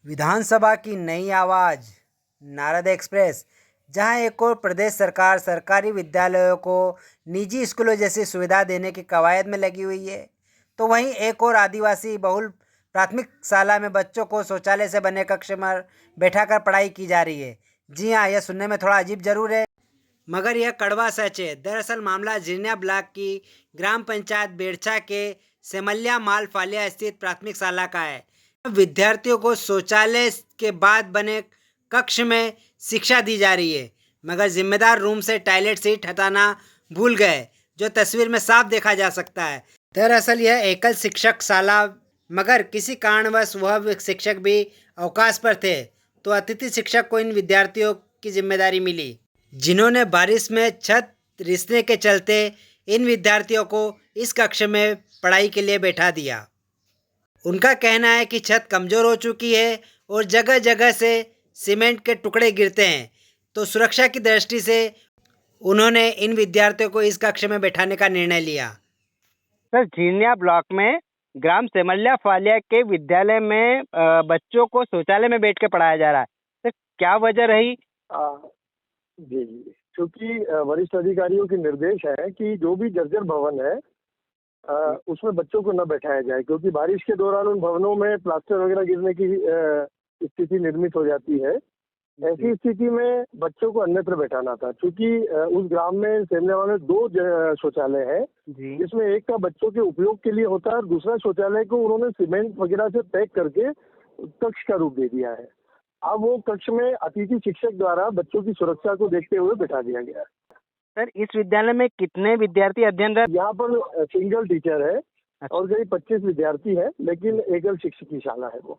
विधानसभा की नई आवाज़ नारद एक्सप्रेस। जहां एक और प्रदेश सरकार सरकारी विद्यालयों को निजी स्कूलों जैसी सुविधा देने की कवायद में लगी हुई है, तो वहीं एक और आदिवासी बहुल प्राथमिक शाला में बच्चों को शौचालय से बने कक्ष में बैठाकर पढ़ाई की जा रही है। जी हाँ, यह सुनने में थोड़ा अजीब जरूर है, मगर यह कड़वा सच है। दरअसल मामला झिरनिया ब्लॉक की ग्राम पंचायत बेड़छा के सेमल्या माल फालिया स्थित प्राथमिक शाला का है। विद्यार्थियों को शौचालय के बाद बने कक्ष में शिक्षा दी जा रही है, मगर जिम्मेदार रूम से टॉयलेट सीट हटाना भूल गए, जो तस्वीर में साफ देखा जा सकता है। दरअसल यह एकल शिक्षक शाला, मगर किसी कारणवश वह शिक्षक भी अवकाश पर थे, तो अतिथि शिक्षक को इन विद्यार्थियों की जिम्मेदारी मिली, जिन्होंने बारिश में छत रिसने के चलते इन विद्यार्थियों को इस कक्ष में पढ़ाई के लिए बैठा दिया। उनका कहना है कि छत कमज़ोर हो चुकी है और जगह जगह से सीमेंट के टुकड़े गिरते हैं, तो सुरक्षा की दृष्टि से उन्होंने इन विद्यार्थियों को इस कक्ष में बैठाने का निर्णय लिया। सर, झिरनिया ब्लॉक में ग्राम सेमल्या फालिया के विद्यालय में बच्चों को शौचालय में बैठ के पढ़ाया जा रहा है। सर, क्या वजह रही? जी जी, क्योंकि वरिष्ठ अधिकारियों के निर्देश है कि जो भी जर्जर भवन है उसमें बच्चों को न बैठाया जाए, क्योंकि बारिश के दौरान उन भवनों में प्लास्टर वगैरह गिरने की स्थिति निर्मित हो जाती है। ऐसी स्थिति में बच्चों को अन्यत्र बैठाना था, क्योंकि उस ग्राम में सेमल्या में 2 शौचालय है, जिसमें एक का बच्चों के उपयोग के लिए होता है और दूसरा शौचालय को उन्होंने सीमेंट वगैरह से पैक करके कक्ष का रूप दे दिया है। अब वो कक्ष में अतिथि शिक्षक द्वारा बच्चों की सुरक्षा को देखते हुए बैठा दिया गया है। सर, इस विद्यालय में कितने विद्यार्थी अध्ययनरत? यहाँ पर सिंगल टीचर है और करीब 25 विद्यार्थी है, लेकिन एकल शिक्षक की शाला है वो,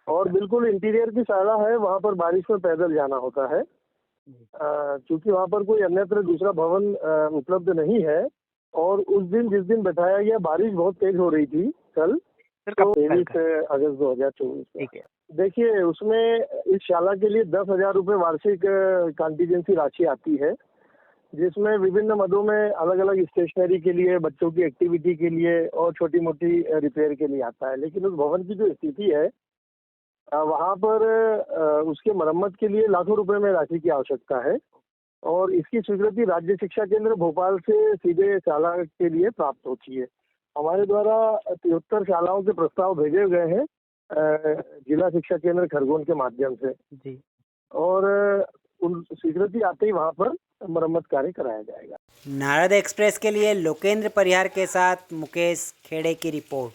और बिल्कुल इंटीरियर की शाला है। वहाँ पर बारिश में पैदल जाना होता है, क्योंकि वहाँ पर कोई अन्यत्र दूसरा भवन उपलब्ध नहीं है। और उस दिन जिस दिन बैठाया गया, बारिश बहुत तेज हो रही थी कल, 23 अगस्त 2024। देखिए, उसमें इस शाला के लिए 10,000 रुपये वार्षिक कॉन्टीजेंसी राशि आती है, जिसमें विभिन्न मदों में अलग अलग स्टेशनरी के लिए, बच्चों की एक्टिविटी के लिए और छोटी मोटी रिपेयर के लिए आता है। लेकिन उस भवन की जो स्थिति है, वहाँ पर उसके मरम्मत के लिए लाखों रुपए में राशि की आवश्यकता है, और इसकी स्वीकृति राज्य शिक्षा केंद्र भोपाल से सीधे शाला के लिए प्राप्त होती है। हमारे द्वारा 73 शालाओं के प्रस्ताव भेजे गए हैं जिला शिक्षा केंद्र खरगोन के माध्यम से जी, और उन स्वीकृति आते ही वहाँ पर मरम्मत कार्य कराया जाएगा। नारद एक्सप्रेस के लिए लोकेंद्र परिहार के साथ मुकेश खेड़े की रिपोर्ट।